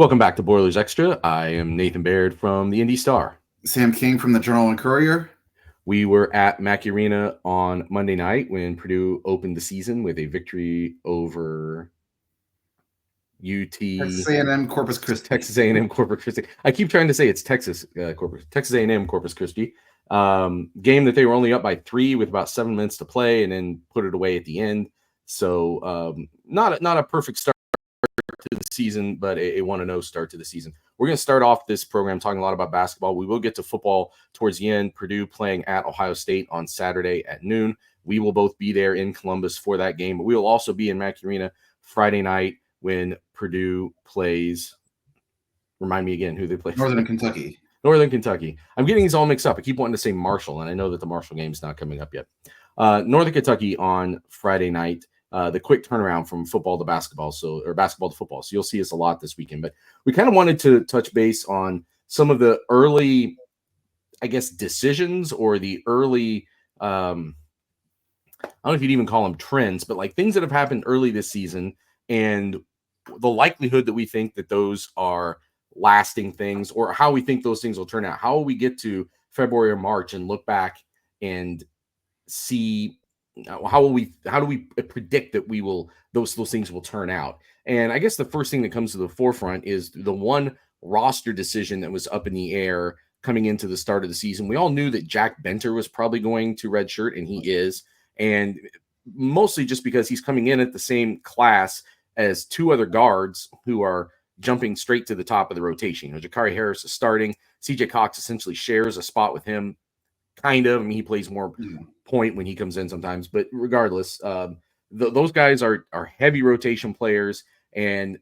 Welcome back to Boilers Extra. I am Nathan Baird from the Indy Star. Sam King from the Journal and Courier. We were at Mackey Arena on Monday night when Purdue opened the season with a victory over Texas A&M Corpus Christi. Texas A&M Corpus Christi. I keep trying to say it's Texas A&M Corpus Christi. Game that they were only up by 3 with about 7 minutes to play, and then put it away at the end. So not a perfect start to the season, but a 1-0 start to the season. We're going to start off this program talking a lot about basketball. We will get to football towards the end. Purdue playing at Ohio State on Saturday at noon. We will both be there in Columbus for that game, but we will also be in Mackey Arena Friday night when Purdue plays. Remind me again who they play. Northern Kentucky. Northern Kentucky. I'm getting these all mixed up. I keep wanting to say Marshall, and I know that the Marshall game is not coming up yet. Northern Kentucky on Friday night. The quick turnaround from football to basketball, or basketball to football. So you'll see us a lot this weekend. But we kind of wanted to touch base on some of the early, I guess, decisions or the early, I don't know if you'd even call them trends, but like things that have happened early this season and the likelihood that we think that those are lasting things, or how we think those things will turn out. How will we get to February or March and look back and see how do we predict that those things will turn out? And I guess the first thing that comes to the forefront is the one roster decision that was up in the air coming into the start of the season. We all knew that Jack Benter was probably going to redshirt, and he is, and mostly just because he's coming in at the same class as 2 other guards who are jumping straight to the top of the rotation. Jakari Harris is starting. CJ Cox essentially shares a spot with him. Kind of. I mean, he plays more point when he comes in sometimes, but regardless, those guys are heavy rotation players, and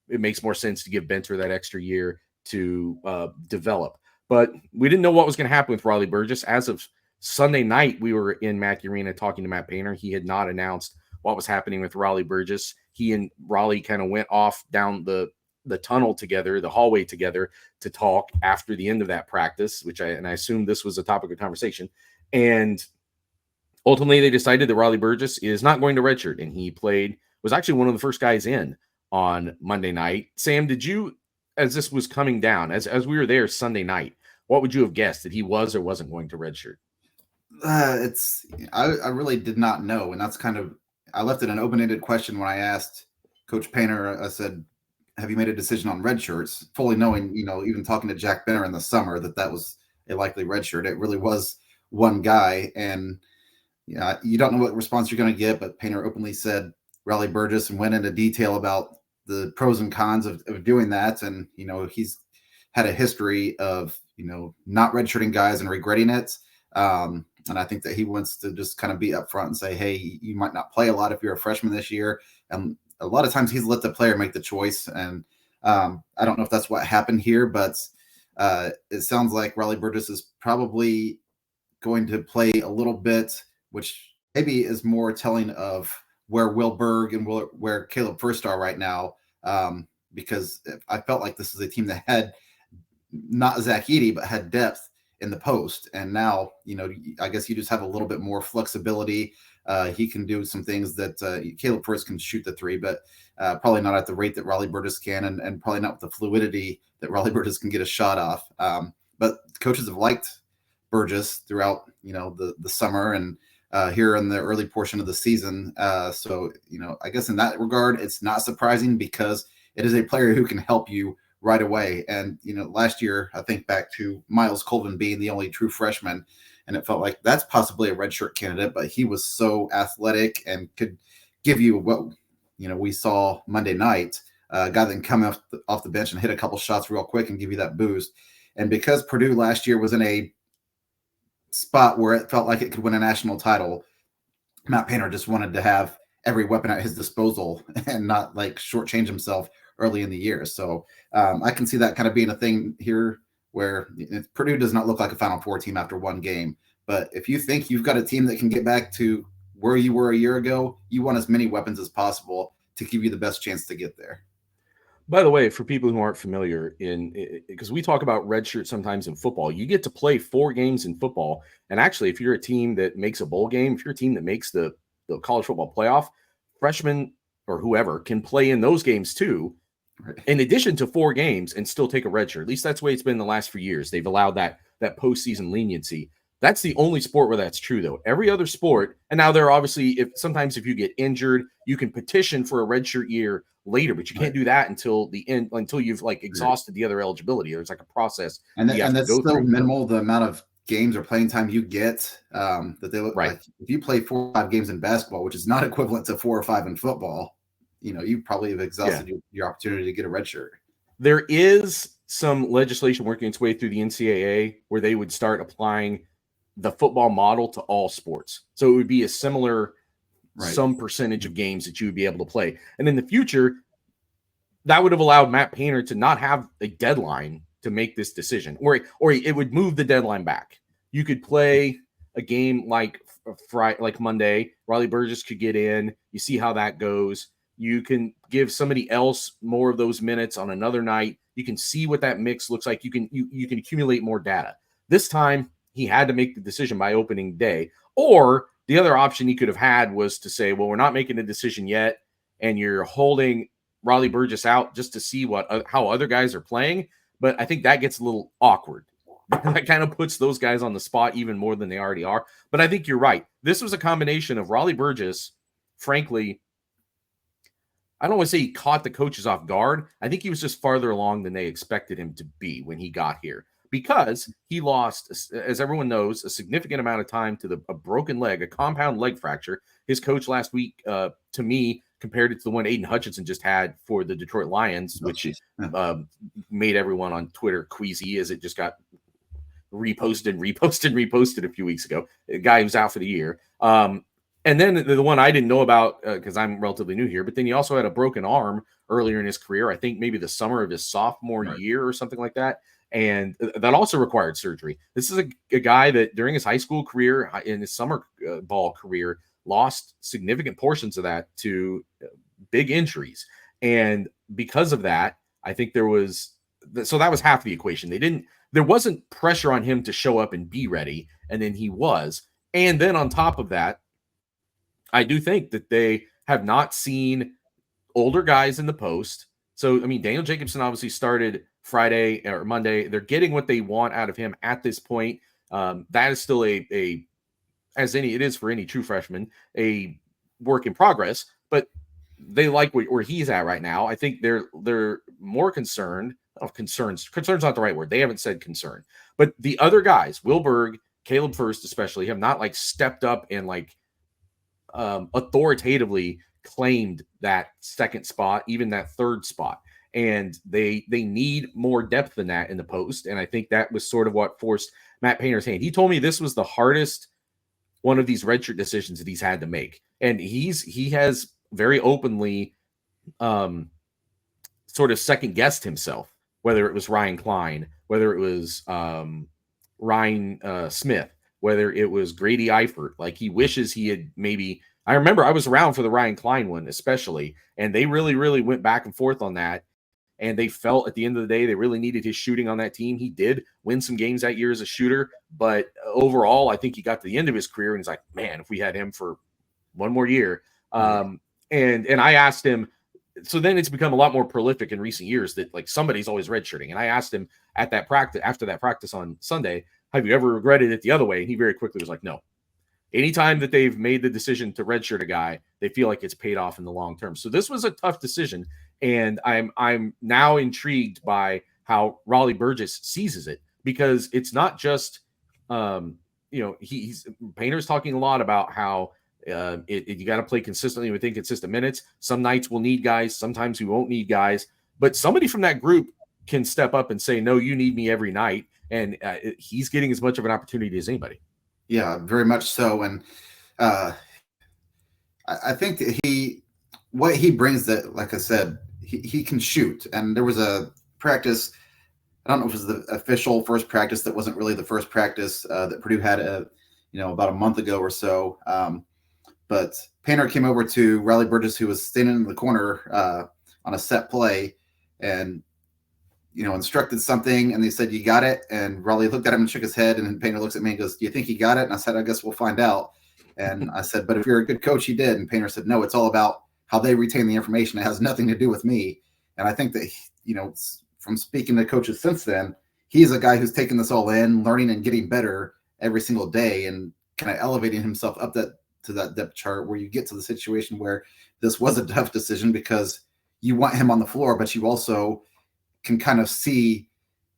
it makes more sense to give Benter that extra year to develop. But we didn't know what was going to happen with Raleigh Burgess. As of Sunday night, we were in Mackey Arena talking to Matt Painter. He had not announced what was happening with Raleigh Burgess. He and Raleigh kind of went off down the tunnel together, the hallway together, to talk after the end of that practice, I assume this was a topic of conversation. And ultimately they decided that Raleigh Burgess is not going to redshirt, and he was actually one of the first guys in on Monday night. Sam, did you, as this was coming down, as we were there Sunday night, what would you have guessed that he was or wasn't going to redshirt? I really did not know, and that's kind of, I left it an open-ended question when I asked Coach Painter. I said, have you made a decision on red shirts? Fully knowing, even talking to Jack Benner in the summer, that was a likely red shirt. It really was one guy. And you don't know what response you're going to get, but Painter openly said Raleigh Burgess and went into detail about the pros and cons of doing that. And, he's had a history of, not redshirting guys and regretting it. And I think that he wants to just kind of be upfront and say, hey, you might not play a lot if you're a freshman this year. And a lot of times he's let the player make the choice. And I don't know if that's what happened here, but it sounds like Raleigh Burgess is probably going to play a little bit, which maybe is more telling of where Will Berg and where Caleb First are right now, because I felt like this is a team that had not Zach Edey, but had depth in the post. And now, I guess you just have a little bit more flexibility. He can do some things that Caleb First can shoot the 3, but probably not at the rate that Raleigh Burgess can, and probably not with the fluidity that Raleigh Burgess can get a shot off. But coaches have liked Burgess throughout, the summer and here in the early portion of the season. So, I guess in that regard, it's not surprising because it is a player who can help you right away. And, last year, I think back to Miles Colvin being the only true freshman, and it felt like that's possibly a redshirt candidate, but he was so athletic and could give you what, we saw Monday night, a guy that can come off the bench and hit a couple shots real quick and give you that boost. And because Purdue last year was in a spot where it felt like it could win a national title, Matt Painter just wanted to have every weapon at his disposal and not like shortchange himself early in the year. So I can see that kind of being a thing here, where Purdue does not look like a Final Four team after one game. But if you think you've got a team that can get back to where you were a year ago, you want as many weapons as possible to give you the best chance to get there. By the way, for people who aren't familiar, because we talk about redshirt sometimes in football, you get to play 4 games in football. And actually, if you're a team that makes a bowl game, if you're a team that makes the college football playoff, freshmen or whoever can play in those games too. in addition to 4 games and still take a red shirt. At least that's the way it's been the last few years. They've allowed that postseason leniency. That's the only sport where that's true, though. Every other sport, and now there are obviously, sometimes if you get injured, you can petition for a redshirt year later, but you can't do that until the end, until you've like exhausted the other eligibility. There's like a process, and that's still through. Minimal the amount of games or playing time you get. That they look like if you play 4 or 5 games in basketball, which is not equivalent to 4 or 5 in football, you probably have exhausted your opportunity to get a red shirt. There is some legislation working its way through the NCAA where they would start applying the football model to all sports. So it would be a similar some percentage of games that you would be able to play. And in the future, that would have allowed Matt Painter to not have a deadline to make this decision, or it would move the deadline back. You could play a game like Friday, like Monday. Riley Burgess could get in. You see how that goes. You can give somebody else more of those minutes on another night. You can see what that mix looks like. You can accumulate more data. This time, he had to make the decision by opening day. Or the other option he could have had was to say, well, we're not making a decision yet, and you're holding Riley Burgess out just to see how other guys are playing. But I think that gets a little awkward. That kind of puts those guys on the spot even more than they already are. But I think you're right. This was a combination of Riley Burgess, frankly, I don't want to say he caught the coaches off guard. I think he was just farther along than they expected him to be when he got here, because he lost, as everyone knows, a significant amount of time to a broken leg, a compound leg fracture. His coach last week, to me, compared it to the one Aiden Hutchinson just had for the Detroit Lions, which made everyone on Twitter queasy as it just got reposted a few weeks ago. A guy who's out for the year. And then the one I didn't know about, because I'm relatively new here, but then he also had a broken arm earlier in his career. I think maybe the summer of his sophomore year or something like that. And that also required surgery. This is a guy that during his high school career, in his summer ball career, lost significant portions of that to big injuries. And because of that, I think there was, so that was half the equation. There wasn't pressure on him to show up and be ready. And then he was. And then on top of that, I do think that they have not seen older guys in the post. So, I mean, Daniel Jacobson obviously started Friday or Monday. They're getting what they want out of him at this point. That is still it is for any true freshman, a work in progress, but they like where he's at right now. I think they're more concerned. Concern's not the right word. They haven't said concern, but the other guys, Will Berg, Caleb First especially, have not like stepped up and like authoritatively claimed that second spot, even that third spot. And they need more depth than that in the post. And I think that was sort of what forced Matt Painter's hand. He told me this was the hardest one of these redshirt decisions that he's had to make. And he has very openly sort of second guessed himself, whether it was Ryan Klein, whether it was Ryan Smith, whether it was Grady Eifert. Like, he wishes he had maybe, I remember I was around for the Ryan Klein one, especially, and they really, really went back and forth on that. And they felt at the end of the day, they really needed his shooting on that team. He did win some games that year as a shooter, but overall, I think he got to the end of his career and he's like, man, if we had him for one more year. And I asked him, so then it's become a lot more prolific in recent years that like somebody's always redshirting. And I asked him at that practice, after that practice on Sunday, have you ever regretted it the other way? And he very quickly was like, no. Anytime that they've made the decision to redshirt a guy, they feel like it's paid off in the long term. So this was a tough decision, and I'm now intrigued by how Raleigh Burgess seizes it, because it's not just he's Painter's talking a lot about how you got to play consistently with inconsistent minutes. Some nights we'll need guys, sometimes we won't need guys, but somebody from that group can step up and say, no, you need me every night, and he's getting as much of an opportunity as anybody. Yeah, very much so. And I think that what he brings, that, like I said, he can shoot. And there was a practice, I don't know if it was the official first practice that wasn't really the first practice that Purdue had about a month ago or so. But Painter came over to Riley Burgess, who was standing in the corner on a set play, and instructed something, and they said, you got it. And Raleigh looked at him and shook his head, and then Painter looks at me and goes, do you think he got it? And I said, I guess we'll find out. And I said, but if you're a good coach, he did. And Painter said, no, it's all about how they retain the information. It has nothing to do with me. And I think that, from speaking to coaches since then, he's a guy who's taken this all in, learning and getting better every single day, and kind of elevating himself up to that depth chart where you get to the situation where this was a tough decision because you want him on the floor, but you also can kind of see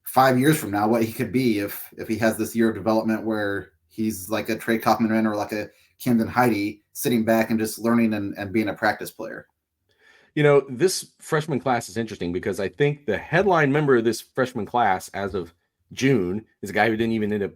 5 years from now what he could be if he has this year of development where he's like a Trey Kaufman or like a Camden Heide sitting back and just learning and being a practice player. This freshman class is interesting because I think the headline member of this freshman class as of June is a guy who didn't even end up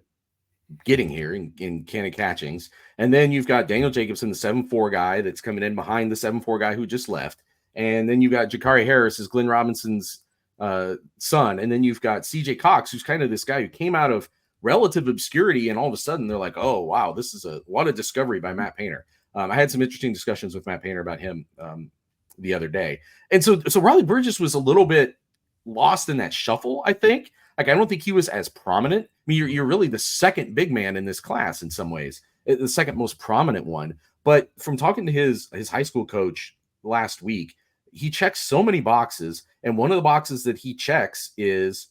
getting here in Cannon Catchings. And then you've got Daniel Jacobson, the 7'4" guy that's coming in behind the 7'4" guy who just left. And then you've got Jakari Harris, is Glenn Robinson's son. And then you've got CJ Cox, who's kind of this guy who came out of relative obscurity. And all of a sudden they're like, oh, wow, this is what a discovery by Matt Painter. I had some interesting discussions with Matt Painter about him the other day. And so Riley Burgess was a little bit lost in that shuffle, I think. Like, I don't think he was as prominent. I mean, you're really the second big man in this class in some ways, the second most prominent one. But from talking to his high school coach last week, he checks so many boxes. And one of the boxes that he checks is,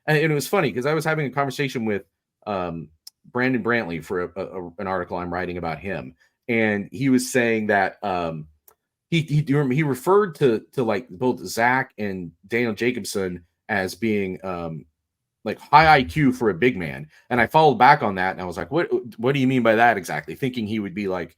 and it was funny because I was having a conversation with Brandon Brantley for an article I'm writing about him. And he was saying that he referred to like both Zach and Daniel Jacobson as being like high IQ for a big man. And I followed back on that and I was like, what do you mean by that exactly? Thinking he would be like,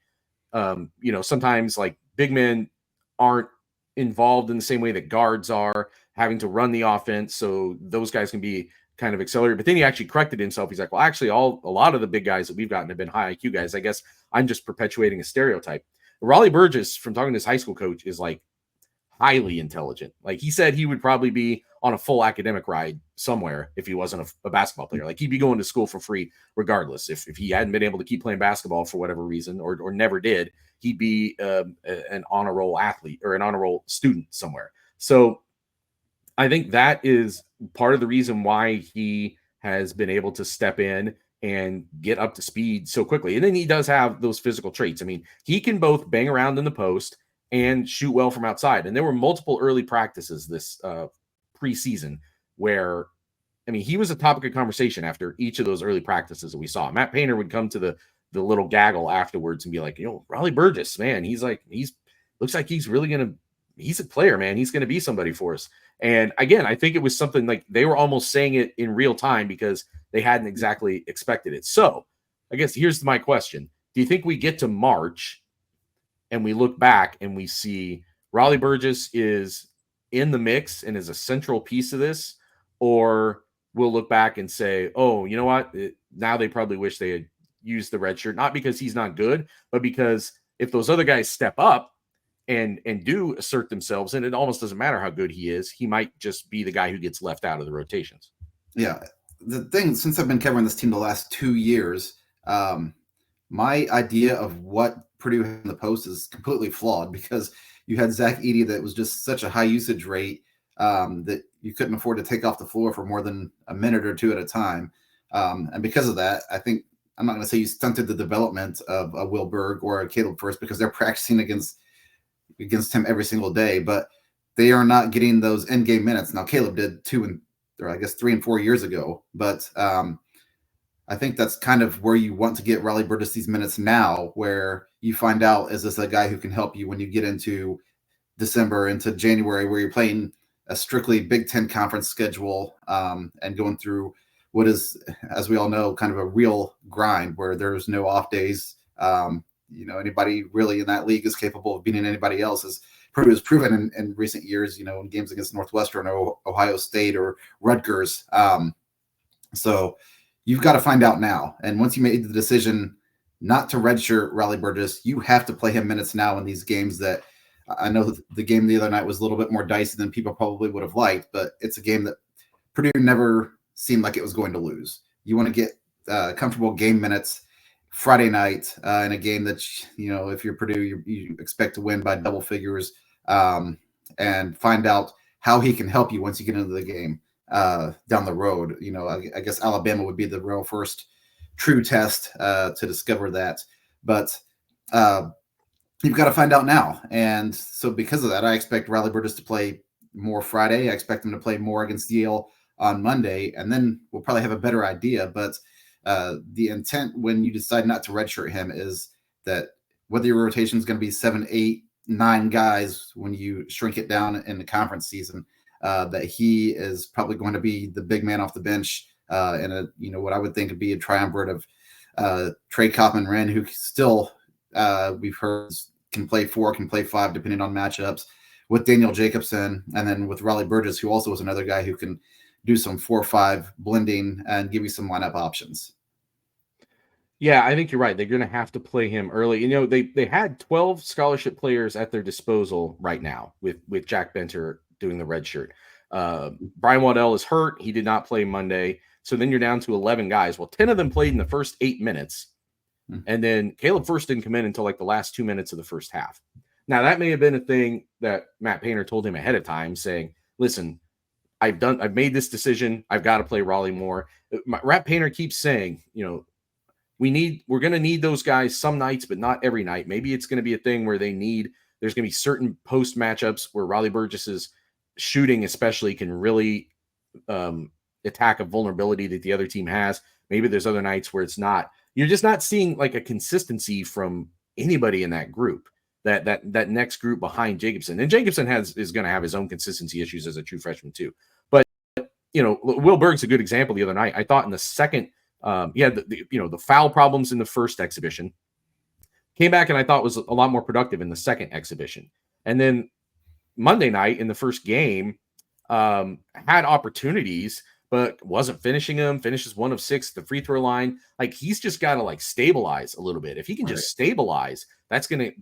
sometimes like big men aren't involved in the same way that guards are, having to run the offense. So those guys can be kind of accelerated. But then he actually corrected himself. He's like, well, actually a lot of the big guys that we've gotten have been high IQ guys. I guess I'm just perpetuating a stereotype. Raleigh Burgess, from talking to his high school coach, is like highly intelligent. Like, he said he would probably be on a full academic ride somewhere if he wasn't a basketball player. Like, he'd be going to school for free regardless. If he hadn't been able to keep playing basketball for whatever reason, or never did, he'd be an honor roll athlete or an honor roll student somewhere. So I think that is part of the reason why he has been able to step in and get up to speed so quickly. And then he does have those physical traits. I mean, he can both bang around in the post and shoot well from outside. And there were multiple early practices this preseason where, I mean, he was a topic of conversation after each of those early practices that we saw. Matt Painter would come to the little gaggle afterwards and be like, Raleigh Burgess, man, looks like he's really he's a player, man. He's going to be somebody for us. And again, I think it was something like they were almost saying it in real time because they hadn't exactly expected it. So I guess here's my question. Do you think we get to March and we look back and we see Raleigh Burgess is in the mix and is a central piece of this? Or we'll look back and say, oh, you know what? Now they probably wish they had used the red shirt, not because he's not good, but because if those other guys step up and do assert themselves, and it almost doesn't matter how good he is, he might just be the guy who gets left out of the rotations. Yeah. The thing, since I've been covering this team the last 2 years, my idea of what Purdue had in the post is completely flawed because you had Zach Edey that was just such a high usage rate that you couldn't afford to take off the floor for more than a minute or two at a time. And because of that, I think, I'm not going to say you stunted the development of a Will Berg or a Caleb First because they're practicing against him every single day, but they are not getting those end game minutes. Now, Caleb did 3 and 4 years ago, but I think that's kind of where you want to get Raleigh Burgess these minutes now, where you find out, is this a guy who can help you when you get into December, into January, where you're playing a strictly Big Ten conference schedule and going through what is, as we all know, kind of a real grind where there's no off days. Anybody really in that league is capable of beating anybody else, as Purdue has proven in recent years, in games against Northwestern or Ohio State or Rutgers. So you've got to find out now. And once you made the decision not to redshirt Raleigh Burgess, you have to play him minutes now in these games that I know the game the other night was a little bit more dicey than people probably would have liked, but it's a game that Purdue never seemed like it was going to lose. You want to get comfortable game minutes Friday night in a game that, if you're Purdue, you expect to win by double figures, and find out how he can help you once you get into the game down the road. I guess Alabama would be the real first true test to discover that. But you've got to find out now. And so because of that, I expect Raleigh Burgess to play more Friday. I expect him to play more against Yale on Monday, and then we'll probably have a better idea. But the intent when you decide not to redshirt him is that whether your rotation is going to be 7, 8, 9 guys when you shrink it down in the conference season, that he is probably going to be the big man off the bench in a, what I would think would be a triumvirate of Trey Coppman-Wren, who still we've heard can play 4, can play 5, depending on matchups, with Daniel Jacobson, and then with Raleigh Burgess, who also is another guy who can do some 4-5 blending and give you some lineup options. Yeah, I think you're right. They're going to have to play him early. They had 12 scholarship players at their disposal right now with Jack Benter doing the red shirt. Brian Waddell is hurt. He did not play Monday. So then you're down to 11 guys. Well, 10 of them played in the first 8 minutes. And then Caleb First didn't come in until like the last 2 minutes of the first half. Now, that may have been a thing that Matt Painter told him ahead of time, saying, listen, I've made this decision. I've got to play Raleigh more. Matt Painter keeps saying, we're going to need those guys some nights, but not every night. Maybe it's going to be a thing where there's going to be certain post matchups where Raleigh Burgess's shooting especially can really attack a vulnerability that the other team has. Maybe there's other nights where it's not. You're just not seeing like a consistency from anybody in that group, that next group behind Jacobson. And Jacobson is going to have his own consistency issues as a true freshman too. But, Will Berg's a good example the other night. I thought in the second, he had the foul problems in the first exhibition, came back and I thought was a lot more productive in the second exhibition. And then Monday night in the first game, had opportunities, but wasn't finishing them. Finishes 1 of 6 at the free throw line. Like, he's just got to like stabilize a little bit. If he can just stabilize, that's going to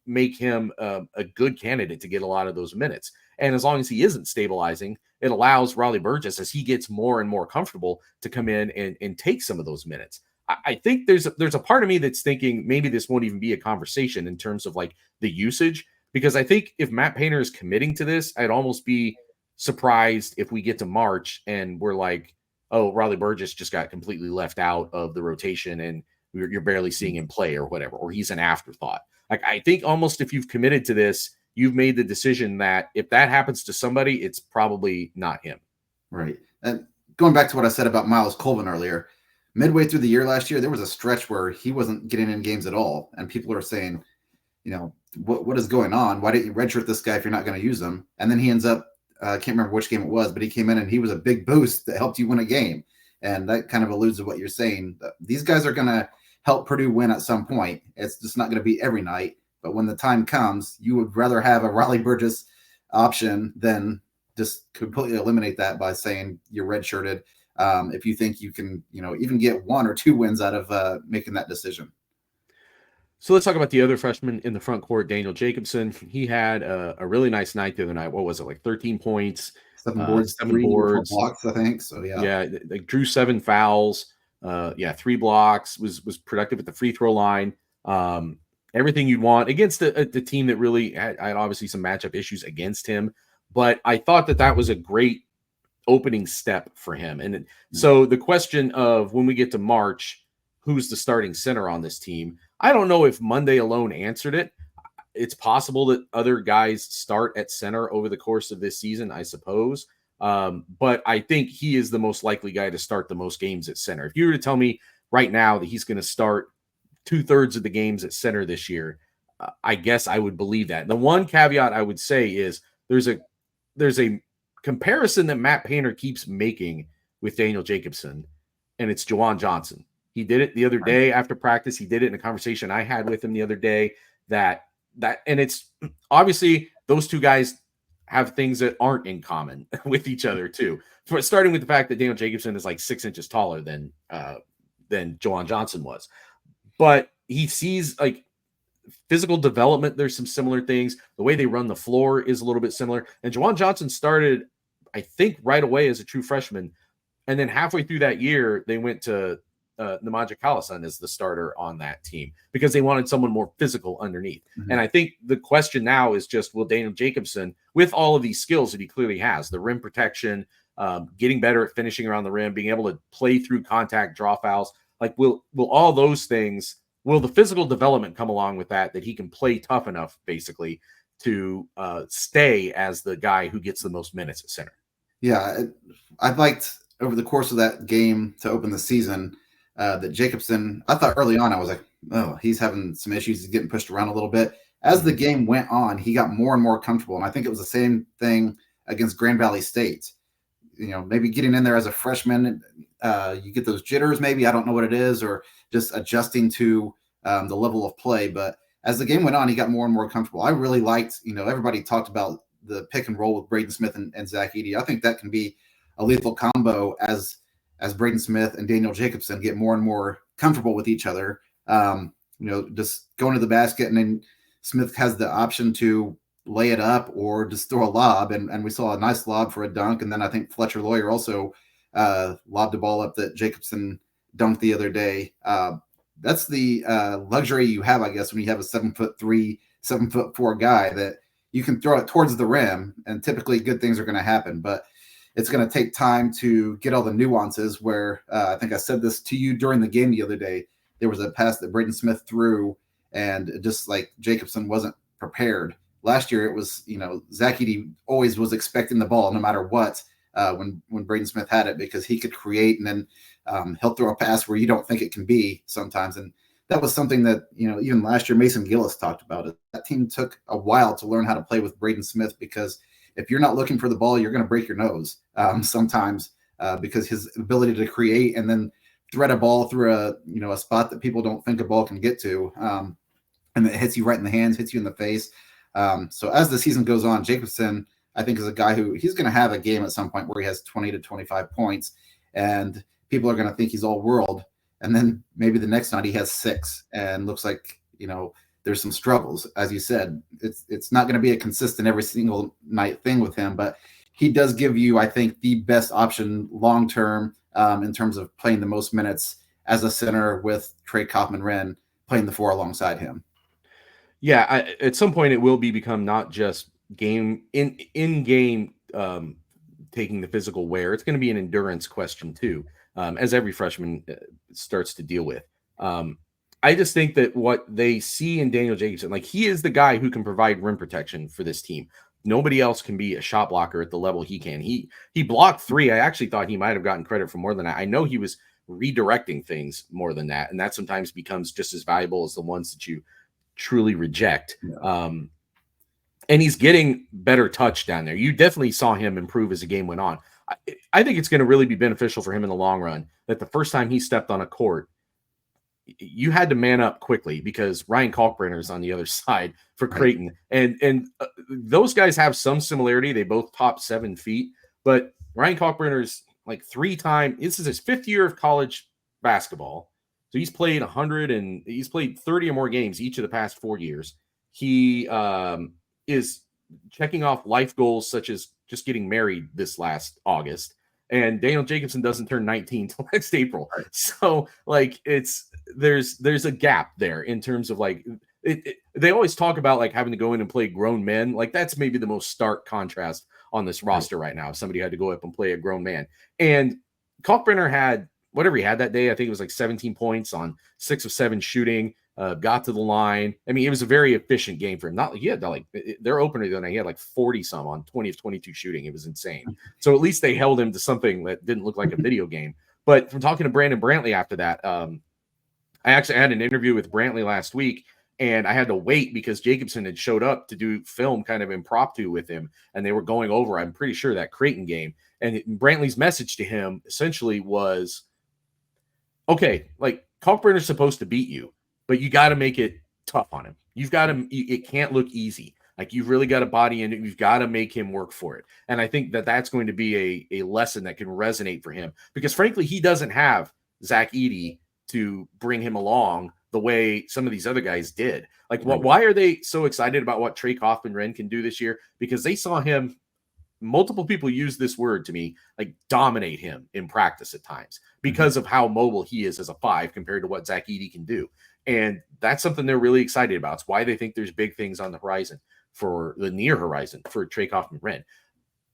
make him a good candidate to get a lot of those minutes. And as long as he isn't stabilizing, it allows Raleigh Burgess, as he gets more and more comfortable, to come in and take some of those minutes. I think there's a part of me that's thinking maybe this won't even be a conversation in terms of like the usage, because I think if Matt Painter is committing to this, I'd almost be surprised if we get to March and we're like, oh, Raleigh Burgess just got completely left out of the rotation and you're barely seeing him play or whatever, or he's an afterthought. Like, I think almost if you've committed to this, you've made the decision that if that happens to somebody, it's probably not him. Right. And going back to what I said about Miles Colvin earlier, midway through the year last year, there was a stretch where he wasn't getting in games at all. And people are saying, what is going on? Why didn't you redshirt this guy if you're not going to use him? And then he ends up, I can't remember which game it was, but he came in and he was a big boost that helped you win a game. And that kind of alludes to what you're saying. These guys are going to help Purdue win at some point. It's just not going to be every night. But when the time comes, you would rather have a Raleigh Burgess option than just completely eliminate that by saying you're redshirted. If you think you can, even get 1 or 2 wins out of making that decision. So let's talk about the other freshman in the front court, Daniel Jacobson. He had a really nice night the other night. What was it, like 13 points? 7 boards, 7 boards. Blocks, I think. So, yeah. Yeah, they drew 7 fouls. 3 blocks, was productive at the free throw line. Everything you'd want against the team that really had obviously some matchup issues against him. But I thought that was a great opening step for him. And so the question of when we get to March, who's the starting center on this team? I don't know if Monday alone answered it. It's possible that other guys start at center over the course of this season, I suppose. But I think he is the most likely guy to start the most games at center. If you were to tell me right now that he's going to start 2/3 of the games at center this year, I guess I would believe that. The one caveat I would say is there's a comparison that Matt Painter keeps making with Daniel Jacobson, and it's Juwan Johnson. He did it the other day after practice. He did it in a conversation I had with him the other day. And it's obviously those two guys have things that aren't in common with each other too. Starting with the fact that Daniel Jacobson is like 6 inches taller than Juwan Johnson was. But he sees like physical development. There's some similar things. The way they run the floor is a little bit similar. And Juwan Johnson started, I think, right away as a true freshman. And then halfway through that year, they went to Namaja Callison as the starter on that team because they wanted someone more physical underneath. Mm-hmm. And I think the question now is just, will Daniel Jacobson, with all of these skills that he clearly has, the rim protection, getting better at finishing around the rim, being able to play through contact, draw fouls, like will all those things, will the physical development come along with that he can play tough enough basically to stay as the guy who gets the most minutes at center. Yeah, I'd liked over the course of that game to open the season that Jacobson, I thought early on, I was like, oh, he's having some issues. He's getting pushed around a little bit. As the game went on, he got more and more comfortable. And I think it was the same thing against Grand Valley State. Maybe getting in there as a freshman, you get those jitters maybe. I don't know what it is, or just adjusting to the level of play. But as the game went on, he got more and more comfortable. I really liked, everybody talked about the pick and roll with Braden Smith and Zach Edey. I think that can be a lethal combo as Braden Smith and Daniel Jacobson get more and more comfortable with each other. Just going to the basket, and then Smith has the option to lay it up or just throw a lob. And we saw a nice lob for a dunk. And then I think Fletcher Lawyer also lobbed a ball up that Jacobson dunked the other day. That's the luxury you have, I guess, when you have a 7'3", 7'4" guy that you can throw it towards the rim, and typically good things are going to happen. But it's going to take time to get all the nuances where I think I said this to you during the game the other day. There was a pass that Braden Smith threw, and just like Jacobson wasn't prepared. Last year, it was, Zach Edey always was expecting the ball no matter what when Braden Smith had it, because he could create, and then he'll throw a pass where you don't think it can be sometimes. And that was something that, even last year, Mason Gillis talked about it. That team took a while to learn how to play with Braden Smith, because if you're not looking for the ball, you're going to break your nose sometimes because his ability to create and then thread a ball through a spot that people don't think a ball can get to, and it hits you right in the hands, hits you in the face. So as the season goes on, Jacobson, I think, is a guy who he's going to have a game at some point where he has 20 to 25 points, and people are going to think he's all world. And then maybe the next night he has 6 and looks like, there's some struggles. As you said, it's not going to be a consistent every single night thing with him, but he does give you, I think, the best option long-term in terms of playing the most minutes as a center, with Trey Kaufman-Renn playing the 4 alongside him. Yeah, at some point it will become not just game in game taking the physical wear. It's going to be an endurance question too, as every freshman starts to deal with. I just think that what they see in Daniel Jacobson, like, he is the guy who can provide rim protection for this team. Nobody else can be a shot blocker at the level he can. He blocked 3. I actually thought he might have gotten credit for more than that. I know he was redirecting things more than that, and that sometimes becomes just as valuable as the ones that you truly reject. Yeah. And he's getting better touch down there. You definitely saw him improve as the game went on. I think it's going to really be beneficial for him in the long run that the first time he stepped on a court, you had to man up quickly, because Ryan Kalkbrenner's on the other side for Creighton. Right. And those guys have some similarity. They both top 7 feet, but Ryan Kalkbrenner's like 3-time. This is his 5th year of college basketball. So he's played 100 and he's played 30 or more games each of the past 4 years. He is checking off life goals, such as just getting married this last August. And Daniel Jacobson doesn't turn 19 till next April. Right. So like there's a gap there in terms of like they always talk about like having to go in and play grown men. Like that's maybe the most stark contrast on this roster right now. If somebody had to go up and play a grown man. And Kalkbrenner had whatever he had that day. I think it was like 17 points on 6 of 7 shooting. Got to the line. I mean, it was a very efficient game for him. Not he had like their opener the other night, he had like 40 some on 20 of 22 shooting. It was insane. So at least they held him to something that didn't look like a video game. But from talking to Brandon Brantley after that, I actually had an interview with Brantley last week, and I had to wait because Jacobson had showed up to do film kind of impromptu with him, and they were going over, I'm pretty sure, that Creighton game. And Brantley's message to him essentially was, okay, like Kalkbrenner's supposed to beat you, but you got to make it tough on him. You've got to, it can't look easy. Like you've really got to body in it. You've got to make him work for it. And I think that that's going to be a lesson that can resonate for him, because frankly, he doesn't have Zach Edey to bring him along the way some of these other guys did. Like why are they so excited about what Trey Kaufman-Renn can do this year? Because they saw him, multiple people use this word to me, like dominate him in practice at times because of how mobile he is as a 5 compared to what Zach Edey can do. And that's something they're really excited about. It's why they think there's big things on the horizon, for the near horizon, for Trey Kaufman-Renn.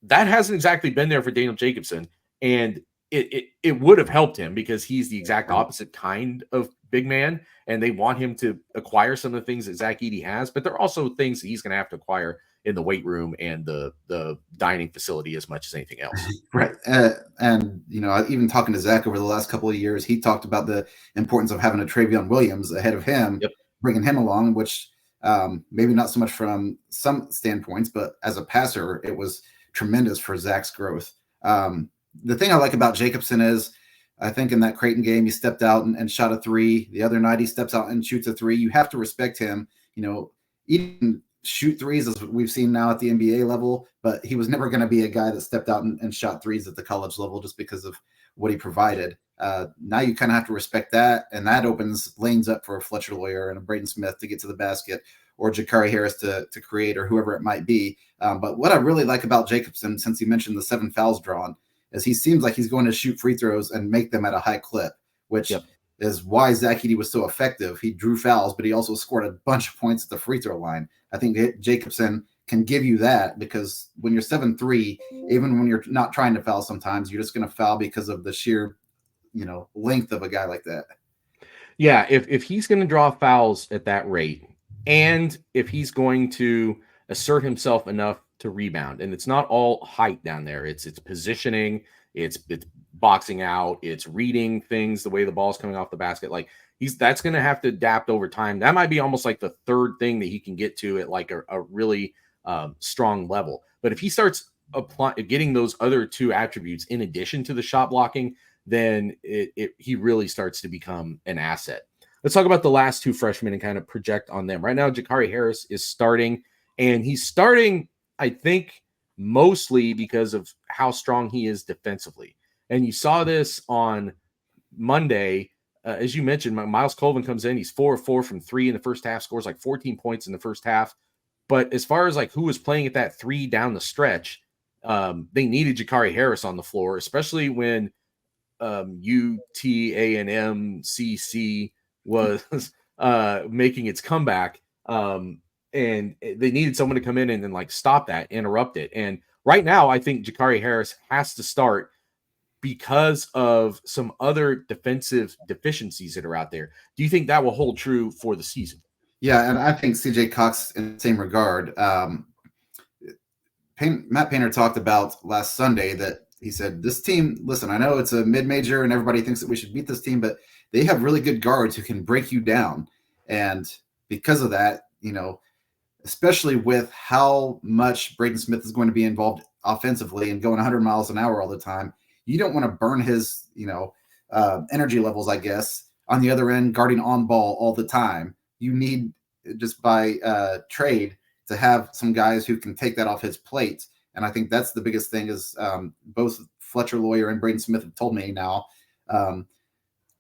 That hasn't exactly been there for Daniel Jacobson. And it would have helped him because he's the exact opposite kind of big man, and they want him to acquire some of the things that Zach Edey has, but there are also things that he's going to have to acquire in the weight room and the dining facility as much as anything else. Right. And, even talking to Zach over the last couple of years, he talked about the importance of having a Travion Williams ahead of him, Yep. bringing him along, which maybe not so much from some standpoints, but as a passer, it was tremendous for Zach's growth. The thing I like about Jacobson is, I think in that Creighton game, he stepped out and shot a three. The other night, he steps out and shoots a three. You have to respect him. Even shoot threes as we've seen now at the NBA level, but he was never going to be a guy that stepped out and shot threes at the college level just because of what he provided. Now you kind of have to respect that, and that opens lanes up for a Fletcher Lawyer and a Braden Smith to get to the basket, or Jakari Harris to create, or whoever it might be. But what I really like about Jacobson, since he mentioned the 7 fouls drawn, is he seems like he's going to shoot free throws and make them at a high clip, which is why Zach Edey was so effective. He drew fouls, but he also scored a bunch of points at the free throw line. I think Jacobson can give you that, because when you're 7'3", even when you're not trying to foul, sometimes you're just going to foul because of the sheer, length of a guy like that. Yeah, if he's going to draw fouls at that rate, and if he's going to assert himself enough to rebound, and it's not all height down there, it's positioning, it's boxing out, it's reading things, the way the ball's coming off the basket. Like that's going to have to adapt over time. That might be almost like the third thing that he can get to at like a really strong level. But if he starts getting those other two attributes in addition to the shot blocking, then he really starts to become an asset. Let's talk about the last two freshmen and kind of project on them. Right now, Jakari Harris is starting, and he's starting, I think, mostly because of how strong he is defensively. And you saw this on Monday. As you mentioned, Miles Colvin comes in. He's 4 of 4 from 3 in the first half, scores like 14 points in the first half. But as far as like who was playing at that 3 down the stretch, they needed Jakari Harris on the floor, especially when UTANMCC was making its comeback. And they needed someone to come in and like stop that, interrupt it. And right now, I think Jakari Harris has to start because of some other defensive deficiencies that are out there. Do you think that will hold true for the season? Yeah, and I think CJ Cox in the same regard. Matt Painter talked about last Sunday that he said, this team, listen, I know it's a mid-major and everybody thinks that we should beat this team, but they have really good guards who can break you down. And because of that, especially with how much Braden Smith is going to be involved offensively and going 100 miles an hour all the time, you don't want to burn his, energy levels, I guess, on the other end, guarding on ball all the time. You need, just by trade, to have some guys who can take that off his plate. And I think that's the biggest thing is both Fletcher Lawyer and Braden Smith have told me now.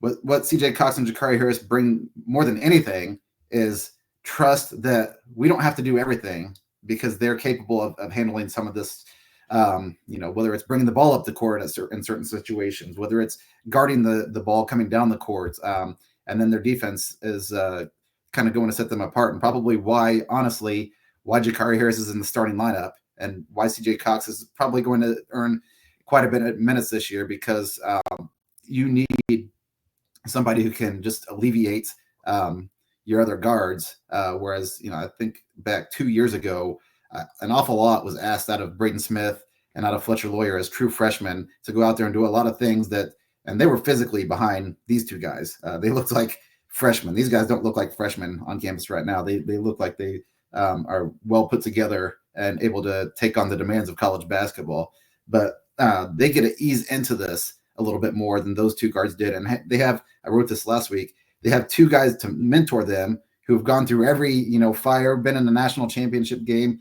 What CJ Cox and Jakari Harris bring more than anything is trust that we don't have to do everything, because they're capable of handling some of this, whether it's bringing the ball up the court in certain situations, whether it's guarding the ball coming down the court. And then their defense is kind of going to set them apart, and probably why Jakari Harris is in the starting lineup and why CJ Cox is probably going to earn quite a bit of minutes this year, because you need somebody who can just alleviate your other guards. Whereas, I think back 2 years ago, an awful lot was asked out of Braden Smith and out of Fletcher Lawyer as true freshmen to go out there and do a lot of things and they were physically behind these two guys. They looked like freshmen. These guys don't look like freshmen on campus right now. They look like they are well put together and able to take on the demands of college basketball. But they get to ease into this a little bit more than those two guards did. And they have, I wrote this last week, they have two guys to mentor them who've gone through every, fire, been in the national championship game,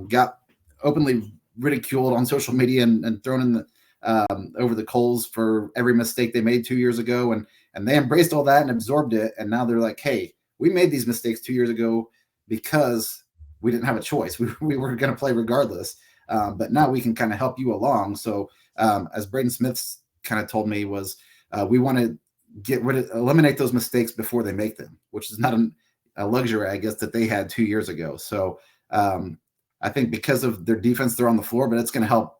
got openly ridiculed on social media and thrown in over the coals for every mistake they made 2 years ago. And they embraced all that and absorbed it. And now they're like, hey, we made these mistakes 2 years ago because we didn't have a choice. We were going to play regardless. But now we can kind of help you along. So as Braden Smith's kind of told me was we want to eliminate those mistakes before they make them, which is not a luxury, I guess, that they had 2 years ago. So I think because of their defense, they're on the floor, but it's going to help,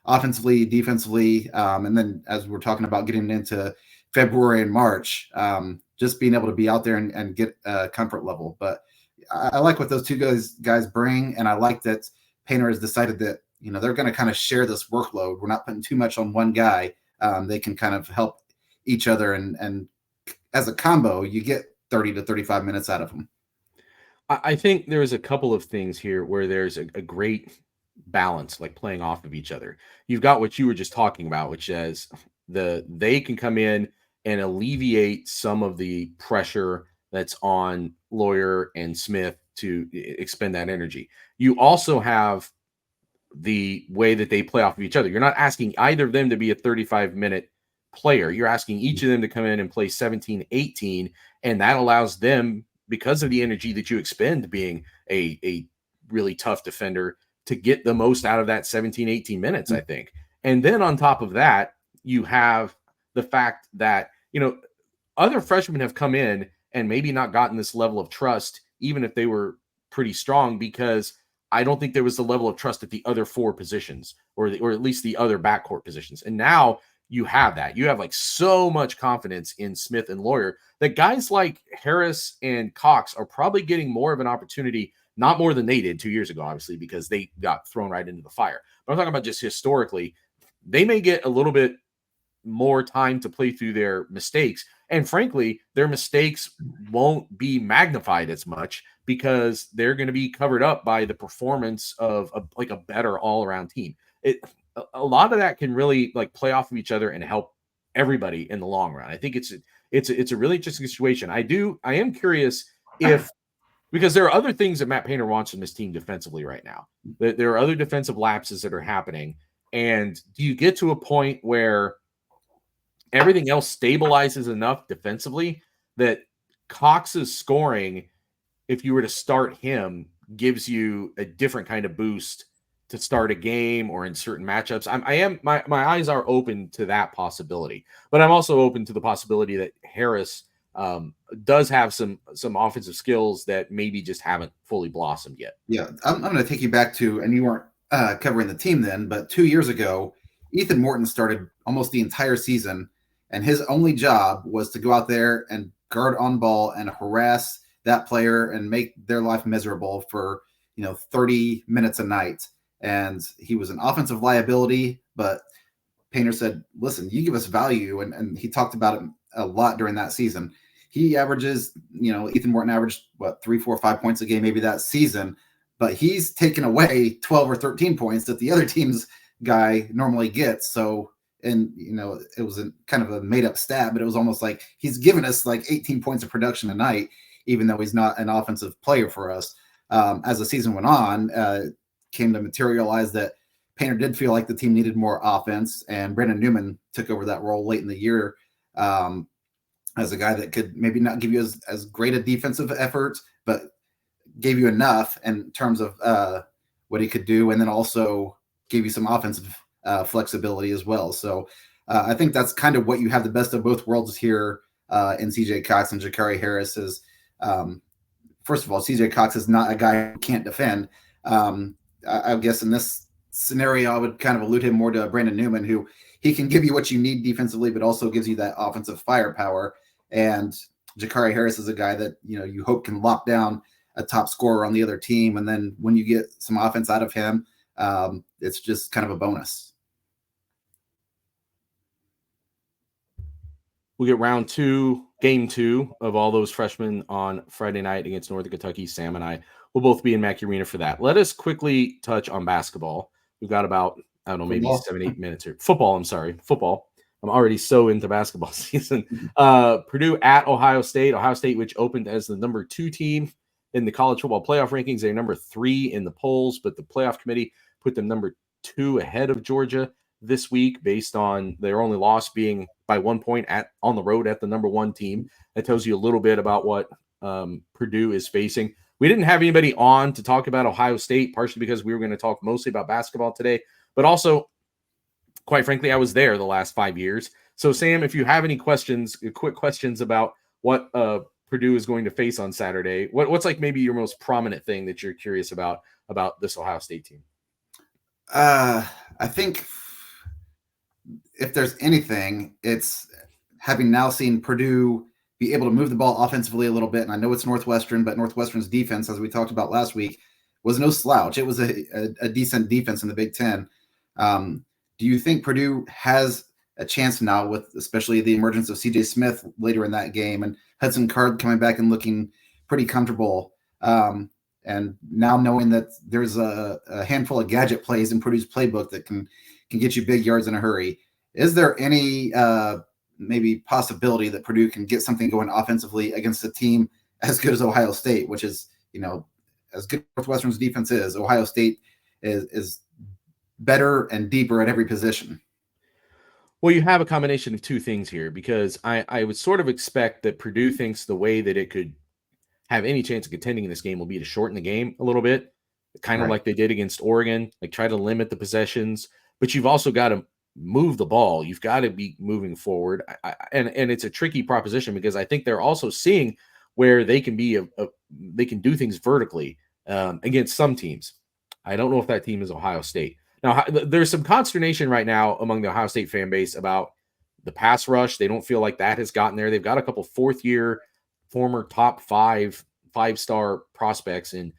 offensively, defensively, and then as we're talking about getting into February and March, just being able to be out there and get a comfort level. But I like what those two guys bring, and I like that Painter has decided that they're going to kind of share this workload. We're not putting too much on one guy. They can kind of help each other, and as a combo, you get 30 to 35 minutes out of them. I think there's a couple of things here where there's a great balance, like playing off of each other. You've got what you were just talking about, which is they can come in and alleviate some of the pressure that's on Lawyer and Smith to expend that energy. You also have the way that they play off of each other. You're not asking either of them to be a 35-minute player. You're asking each of them to come in and play 17, 18, and that allows them, because of the energy that you expend being a really tough defender, to get the most out of that 17, 18 minutes, I think. And then on top of that, you have the fact that, other freshmen have come in and maybe not gotten this level of trust, even if they were pretty strong, because I don't think there was the level of trust at the other four positions, or at least the other backcourt positions. And now you have that. You have like so much confidence in Smith and Lawyer that guys like Harris and Cox are probably getting more of an opportunity, not more than they did 2 years ago, obviously, because they got thrown right into the fire. But I'm talking about just historically, they may get a little bit more time to play through their mistakes. And frankly, their mistakes won't be magnified as much because they're going to be covered up by the performance of a better all-around team. A lot of that can really like play off of each other and help everybody in the long run. I think it's a really interesting situation. I am curious if, because there are other things that Matt Painter wants from his team defensively right now. There are other defensive lapses that are happening. And do you get to a point where everything else stabilizes enough defensively that Cox's scoring, if you were to start him, gives you a different kind of boost to start a game or in certain matchups? My eyes are open to that possibility, but I'm also open to the possibility that Harris does have some offensive skills that maybe just haven't fully blossomed yet. Yeah, I'm going to take you back to, and you weren't covering the team then, but 2 years ago, Ethan Morton started almost the entire season, and his only job was to go out there and guard on ball and harass that player and make their life miserable for 30 minutes a night. And he was an offensive liability, but Painter said, listen, you give us value. And he talked about it a lot during that season. He averages, Ethan Morton averaged 3, 4, 5 points a game, maybe that season, but he's taken away 12 or 13 points that the other team's guy normally gets. So, and it was kind of a made up stat, but it was almost like he's given us like 18 points of production a night, even though he's not an offensive player for us. As the season went on, came to materialize that Painter did feel like the team needed more offense, and Brandon Newman took over that role late in the year as a guy that could maybe not give you as great a defensive effort, but gave you enough in terms of what he could do, and then also gave you some offensive flexibility as well. So I think that's kind of what you have the best of both worlds here in CJ Cox and Jakari Harris. Is first of all, CJ Cox is not a guy who can't defend. I guess in this scenario, I would kind of allude him more to Brandon Newman, who he can give you what you need defensively, but also gives you that offensive firepower. And Jakari Harris is a guy that you hope can lock down a top scorer on the other team, and then when you get some offense out of him, it's just kind of a bonus. We'll get round 2, game 2 of all those freshmen on Friday night against Northern Kentucky. Sam and I will both be in Mackey Arena for that. Let us quickly touch on basketball. We've got about, I don't know, maybe 7-8 minutes here. Football. I'm already so into basketball season. Purdue at Ohio State. Ohio State, which opened as the number 2 team in the college football playoff rankings. They're number 3 in the polls, but the playoff committee put them number 2 ahead of Georgia this week based on their only loss being by 1 point on the road at the number 1 team. That tells you a little bit about what Purdue is facing. We didn't have anybody on to talk about Ohio State, partially because we were going to talk mostly about basketball today, but also, quite frankly, I was there the last 5 years. So, Sam, if you have any questions, quick questions about what Purdue is going to face on Saturday, what's like maybe your most prominent thing that you're curious about this Ohio State team? I think if there's anything, it's having now seen Purdue be able to move the ball offensively a little bit. And I know it's Northwestern, but Northwestern's defense, as we talked about last week, was no slouch. It was a decent defense in the Big Ten. Do you think Purdue has a chance now, with especially the emergence of C.J. Smith later in that game and Hudson Card coming back and looking pretty comfortable, and now knowing that there's a handful of gadget plays in Purdue's playbook that can get you big yards in a hurry? Is there any maybe possibility that Purdue can get something going offensively against a team as good as Ohio State, which is, as good as Northwestern's defense is, Ohio State is better and deeper at every position? Well, you have a combination of two things here, because I would sort of expect that Purdue thinks the way that it could have any chance of contending in this game will be to shorten the game a little bit, kind of Right. like they did against Oregon, like try to limit the possessions, but you've also got to move the ball. You've got to be moving forward. And it's a tricky proposition, because I think they're also seeing where they can be they can do things vertically against some teams. I don't know if that team is Ohio State. Now, there's some consternation right now among the Ohio State fan base about the pass rush. They don't feel like that has gotten there. They've got a couple fourth-year former top five-star prospects in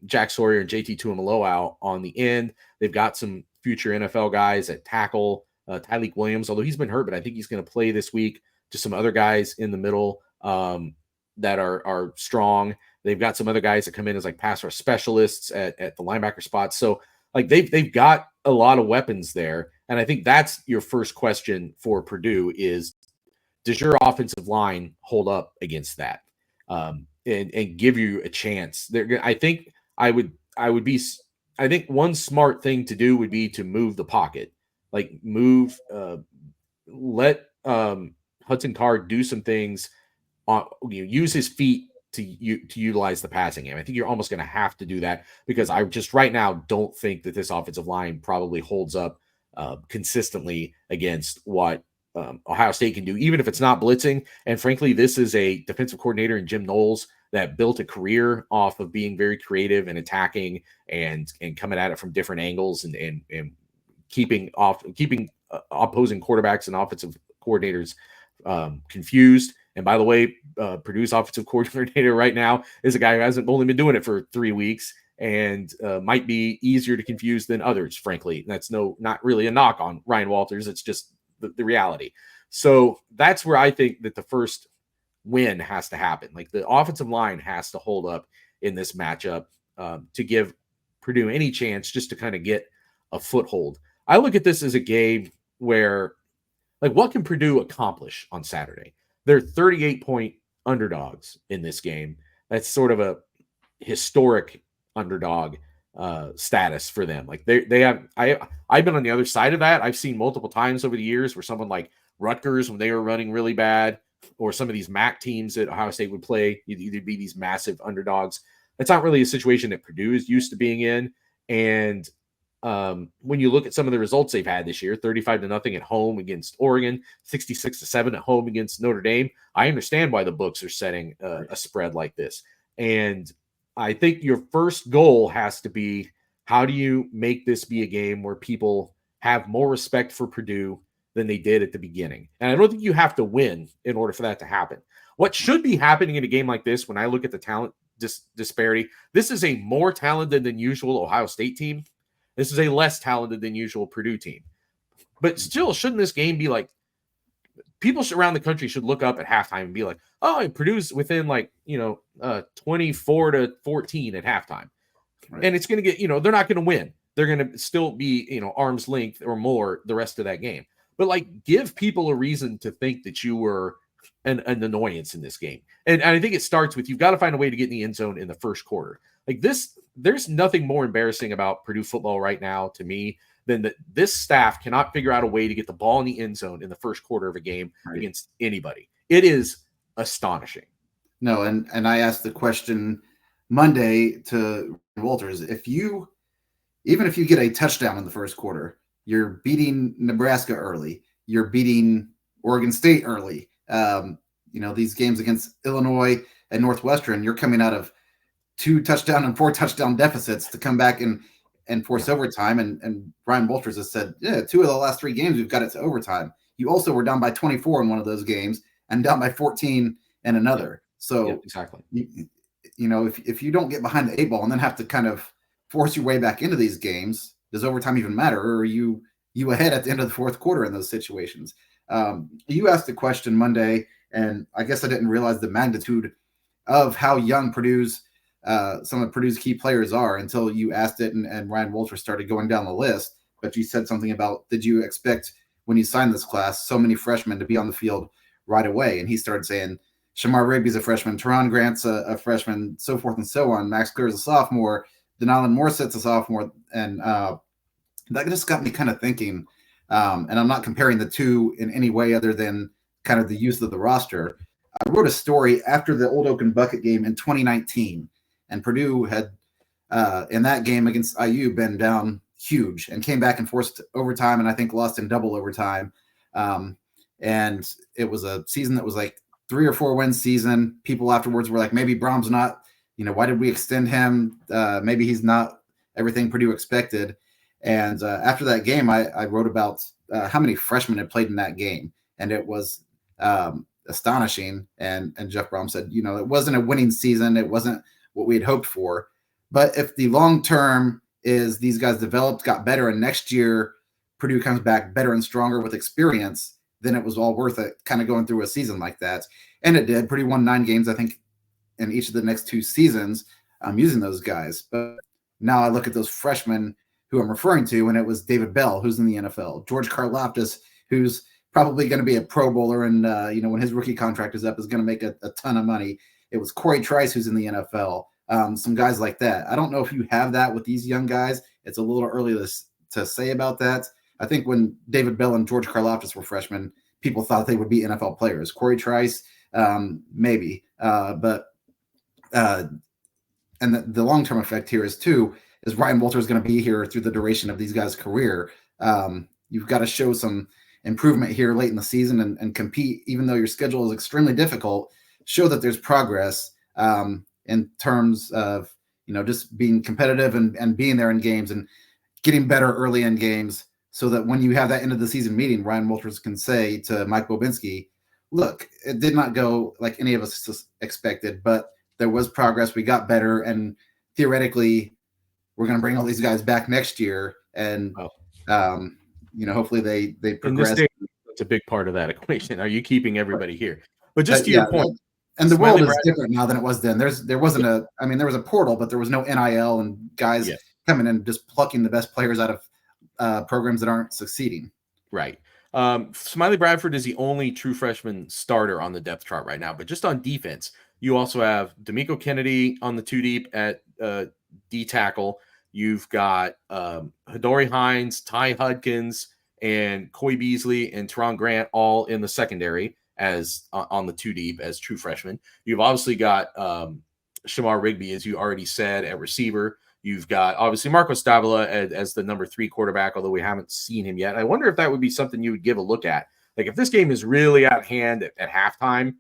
Jack Sawyer and JT Tuimoloau on the end. They've got some future NFL guys at tackle, Tyleik Williams, although he's been hurt, but I think he's going to play this week. Just some other guys in the middle that are strong. They've got some other guys that come in as like pass rush specialists at the linebacker spot. So like they've got a lot of weapons there. And I think that's your first question for Purdue is, does your offensive line hold up against that and give you a chance? I think one smart thing to do would be to move the pocket, like let Hudson Card do some things, use his feet to utilize the passing game. I think you're almost going to have to do that, because I just right now don't think that this offensive line probably holds up consistently against what Ohio State can do, even if it's not blitzing. And frankly, this is a defensive coordinator in Jim Knowles that built a career off of being very creative and attacking and coming at it from different angles and keeping opposing quarterbacks and offensive coordinators confused. And by the way, Purdue's offensive coordinator right now is a guy who hasn't only been doing it for 3 weeks and might be easier to confuse than others, frankly. That's not really a knock on Ryan Walters. It's just the reality. So that's where I think that the first win has to happen. Like the offensive line has to hold up in this matchup to give Purdue any chance just to kind of get a foothold. I look at this as a game where, like, what can Purdue accomplish on Saturday? They're 38-point underdogs in this game. That's sort of a historic underdog status for them. Like they have, I've been on the other side of that. I've seen multiple times over the years where someone like Rutgers, when they were running really bad, or some of these MAC teams that Ohio State would play, you'd either be these massive underdogs. That's not really a situation that Purdue is used to being in. And when you look at some of the results they've had this year, 35-0 at home against Oregon, 66-7 at home against Notre Dame, I understand why the books are setting a spread like this. And I think your first goal has to be, how do you make this be a game where people have more respect for Purdue than they did at the beginning? And I don't think you have to win in order for that to happen. What should be happening in a game like this, when I look at the talent disparity, this is a more talented than usual Ohio State team. This is a less talented than usual Purdue team. But still, shouldn't this game be like, people around the country should look up at halftime and be like, oh, Purdue's within 24-14 at halftime. Right. And it's going to get, they're not going to win. They're going to still be, arm's length or more the rest of that game. But give people a reason to think that you were an annoyance in this game. And I think it starts with, you've got to find a way to get in the end zone in the first quarter. There's nothing more embarrassing about Purdue football right now to me than that this staff cannot figure out a way to get the ball in the end zone in the first quarter of a game against anybody. It is astonishing. No, and I asked the question Monday to Walters, even if you get a touchdown in the first quarter, you're beating Nebraska early, you're beating Oregon State early. These games against Illinois and Northwestern, you're coming out of 2 touchdown and 4 touchdown deficits to come back and and force overtime. And Brian Walters has said, yeah, 2 of the last 3 games, we've got it to overtime. You also were down by 24 in one of those games and down by 14 in another. So exactly. You know, if you don't get behind the 8 ball and then have to kind of force your way back into these games, does overtime even matter? Or are you ahead at the end of the fourth quarter in those situations? You asked a question Monday, and I guess I didn't realize the magnitude of how young some of Purdue's key players are until you asked it, and Ryan Walters started going down the list. But you said something about, did you expect when you signed this class so many freshmen to be on the field right away? And he started saying, Shamar Rigby's a freshman, Teron Grant's a freshman, so forth and so on. Max Clear's a sophomore, Denalyn Morsett's a sophomore, and that just got me kind of thinking. And I'm not comparing the two in any way other than kind of the use of the roster. I wrote a story after the Old Oak and Bucket game in 2019, and Purdue had in that game against IU been down huge and came back and forced overtime, and I think lost in double overtime. And it was a season that was like 3 or 4 win season. People afterwards were like, maybe Brom's not, why did we extend him? Maybe he's not everything Purdue expected. And after that game, I wrote about how many freshmen had played in that game. And it was astonishing. And Jeff Brom said, it wasn't a winning season. It wasn't what we had hoped for. But if the long term is these guys developed, got better, and next year Purdue comes back better and stronger with experience, then it was all worth it kind of going through a season like that. And it did. Purdue won 9 games, I think, in each of the next 2 seasons using those guys. But now I look at those freshmen who I'm referring to, and it was David Bell, who's in the NFL, George Karlaftis, who's probably going to be a Pro Bowler, and when his rookie contract is up, is going to make a ton of money. It was Corey Trice, who's in the NFL, some guys like that. I don't know if you have that with these young guys. It's a little early to say about that. I think when David Bell and George Karlaftis were freshmen, people thought they would be NFL players. Corey Trice, maybe. And the long-term effect here is Ryan Walters going to be here through the duration of these guys' career. You've got to show some improvement here late in the season and compete, even though your schedule is extremely difficult. Show that there's progress in terms of, just being competitive and being there in games and getting better early in games, so that when you have that end of the season meeting, Ryan Walters can say to Mike Bobinski, look, it did not go like any of us expected, but there was progress. We got better, and theoretically we're going to bring all these guys back next year. And, hopefully they progress. It's a big part of that equation. Are you keeping everybody here? But just to your point, and the world is different now than it was then. There wasn't there was a portal, but there was no NIL and guys coming in just plucking the best players out of programs that aren't succeeding. Right. Smiley Bradford is the only true freshman starter on the depth chart right now, but just on defense, you also have D'Amico Kennedy on the 2 deep at D tackle. You've got Hadori Hines, Ty Hudkins, and Coy Beasley and Teron Grant all in the secondary as on the 2 deep as true freshmen. You've obviously got Shamar Rigby, as you already said, at receiver. You've got obviously Marco Stabila as the number 3 quarterback, although we haven't seen him yet. I wonder if that would be something you would give a look at. Like if this game is really at hand at halftime,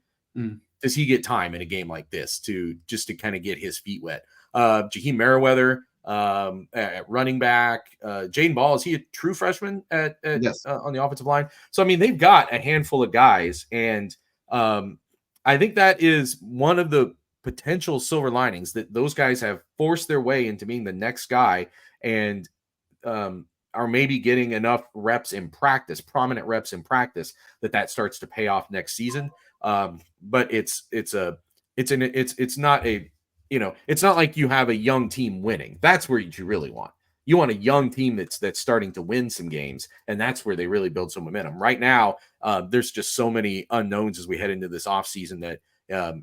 does he get time in a game like this to kind of get his feet wet? Jaheim Merriweather at running back. Jaden Ball, is he a true freshman at yes. On the offensive line? So, I mean, they've got a handful of guys, and I think that is one of the potential silver linings, that those guys have forced their way into being the next guy and are maybe getting enough reps in practice, prominent reps in practice, that starts to pay off next season. But it's not like you have a young team winning. That's where you really want. You want a young team that's starting to win some games, and that's where they really build some momentum. Right now, there's just so many unknowns as we head into this offseason that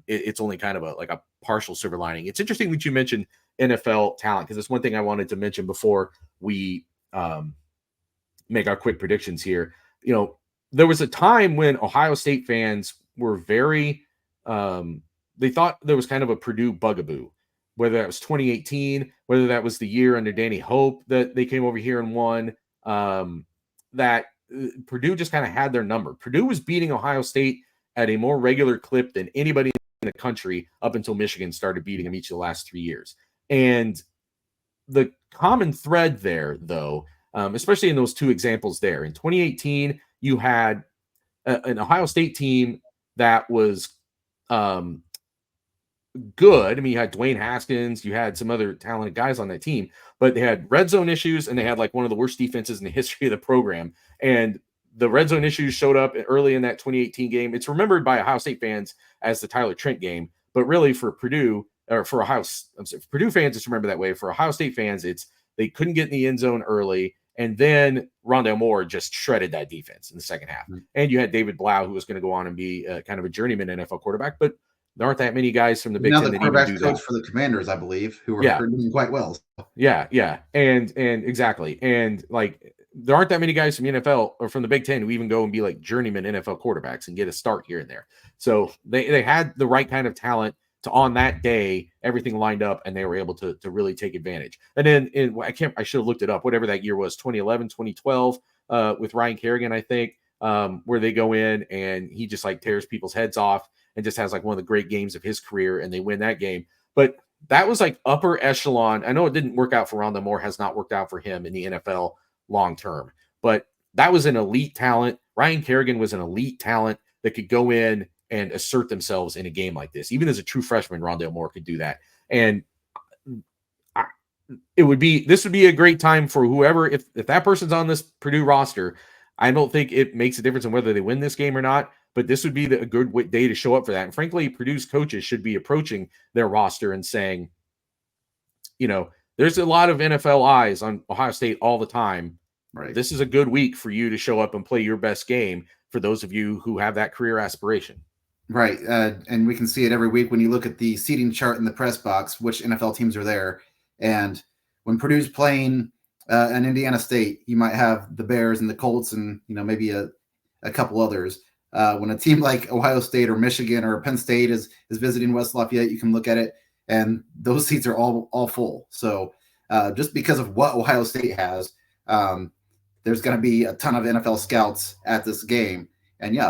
it's only kind of a partial silver lining. It's interesting that you mentioned NFL talent, because it's one thing I wanted to mention before we make our quick predictions here. There was a time when Ohio State fans were very they thought there was kind of a Purdue bugaboo, whether that was 2018, whether that was the year under Danny Hope that they came over here and won, that Purdue just kind of had their number. Purdue was beating Ohio State at a more regular clip than anybody in the country up until Michigan started beating them each of the last 3 years. And the common thread there, though, especially in those two examples there. In 2018, you had an Ohio State team that was good. I mean, you had Dwayne Haskins, you had some other talented guys on that team, but they had red zone issues and they had like one of the worst defenses in the history of the program. And the red zone issues showed up early in that 2018 game. It's remembered by Ohio State fans as the Tyler Trent game, but really for Purdue or for Purdue fans, it's remembered that way. For Ohio State fans, it's they couldn't get in the end zone early. And then Rondale Moore just shredded that defense in the second half. Mm-hmm. And you had David Blau, who was going to go on and be kind of a journeyman NFL quarterback, but there aren't that many guys from the Big Ten that even do that. For the Commanders, I believe, who are doing quite well. Yeah, and exactly, and like there aren't that many guys from the NFL or from the Big Ten who even go and be like journeyman NFL quarterbacks and get a start here and there. So they had the right kind of talent to on that day, everything lined up, and they were able to really take advantage. And then I should have looked it up. Whatever that year was, 2011, 2012, with Ryan Kerrigan, I think, where they go in and he just like tears people's heads off. And just has like one of the great games of his career, and they win that game. But that was like upper echelon. I know it didn't work out for Rondale Moore, has not worked out for him in the NFL long term, but that was an elite talent. Ryan Kerrigan was an elite talent that could go in and assert themselves in a game like this. Even as a true freshman, Rondale Moore could do that. And this would be a great time for whoever, if that person's on this Purdue roster. I don't think it makes a difference in whether they win this game or not. But this would be a good day to show up for that. And frankly, Purdue's coaches should be approaching their roster and saying, there's a lot of NFL eyes on Ohio State all the time. Right. This is a good week for you to show up and play your best game for those of you who have that career aspiration. Right. And we can see it every week when you look at the seating chart in the press box, which NFL teams are there. And when Purdue's playing an Indiana State, you might have the Bears and the Colts and, maybe a couple others. When a team like Ohio State or Michigan or Penn State is visiting West Lafayette, you can look at it and those seats are all full. So just because of what Ohio State has, there's going to be a ton of NFL scouts at this game. And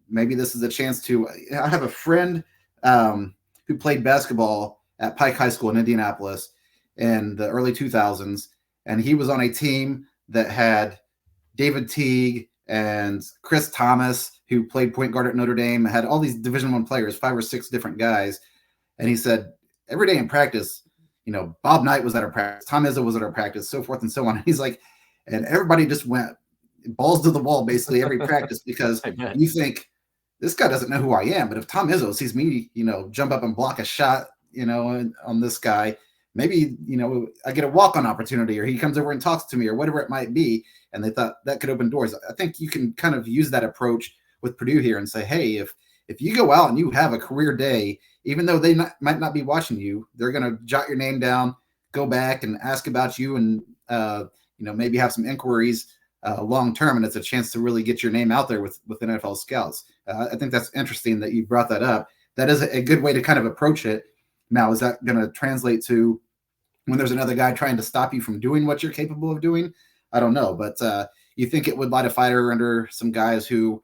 maybe this is a chance to. I have a friend who played basketball at Pike High School in Indianapolis in the early 2000s, and he was on a team that had David Teague and Chris Thomas, who played point guard at Notre Dame, had all these Division I players, 5 or 6 different guys. And he said, every day in practice, Bob Knight was at our practice, Tom Izzo was at our practice, so forth and so on. And he's like, and everybody just went balls to the wall basically every practice because you think, this guy doesn't know who I am. But if Tom Izzo sees me, jump up and block a shot, on this guy, maybe, I get a walk-on opportunity or he comes over and talks to me or whatever it might be. And they thought that could open doors. I think you can kind of use that approach with Purdue here and say, hey, if you go out and you have a career day, even though they might not be watching you, they're going to jot your name down, go back and ask about you and, maybe have some inquiries long-term. And it's a chance to really get your name out there with NFL scouts. I think that's interesting that you brought that up. That is a good way to kind of approach it. Now, is that going to translate to when there's another guy trying to stop you from doing what you're capable of doing? I don't know, but you think it would light a fire under some guys who,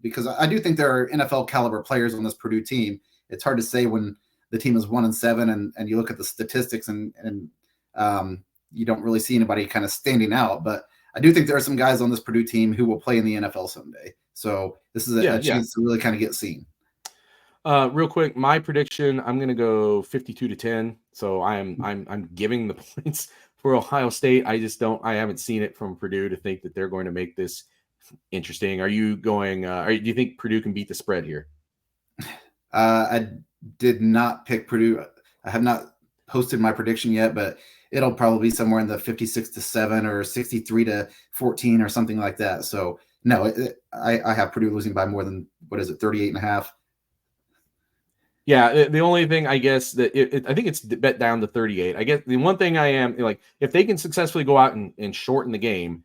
because I do think there are NFL caliber players on this Purdue team. It's hard to say when the team is 1-7 and you look at the statistics and you don't really see anybody kind of standing out. But I do think there are some guys on this Purdue team who will play in the NFL someday. So this is a chance to really kind of get seen. Real quick, my prediction, I'm going to go 52-10. So I'm giving the points for Ohio State. I haven't seen it from Purdue to think that they're going to make this interesting. Are you going, do you think Purdue can beat the spread here? I did not pick Purdue. I have not posted my prediction yet, but it'll probably be somewhere in the 56-7 or 63-14 or something like that. So no, I have Purdue losing by more than, 38.5. Yeah, the only thing I guess that I think it's bet down to 38. I guess the one thing I am like, if they can successfully go out and shorten the game,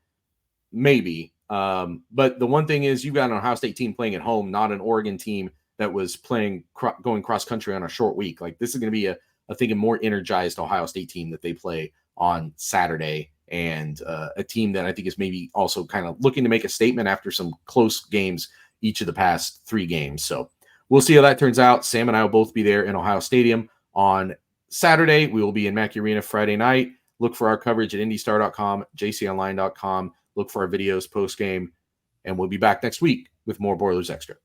maybe. But the one thing is you've got an Ohio State team playing at home, not an Oregon team that was going cross country on a short week. Like this is going to be I think a more energized Ohio State team that they play on Saturday, and a team that I think is maybe also kind of looking to make a statement after some close games each of the past 3 games. So we'll see how that turns out. Sam and I will both be there in Ohio Stadium on Saturday. We will be in Mackey Arena Friday night. Look for our coverage at indystar.com, jconline.com. Look for our videos post game, and we'll be back next week with more Boilers Extra.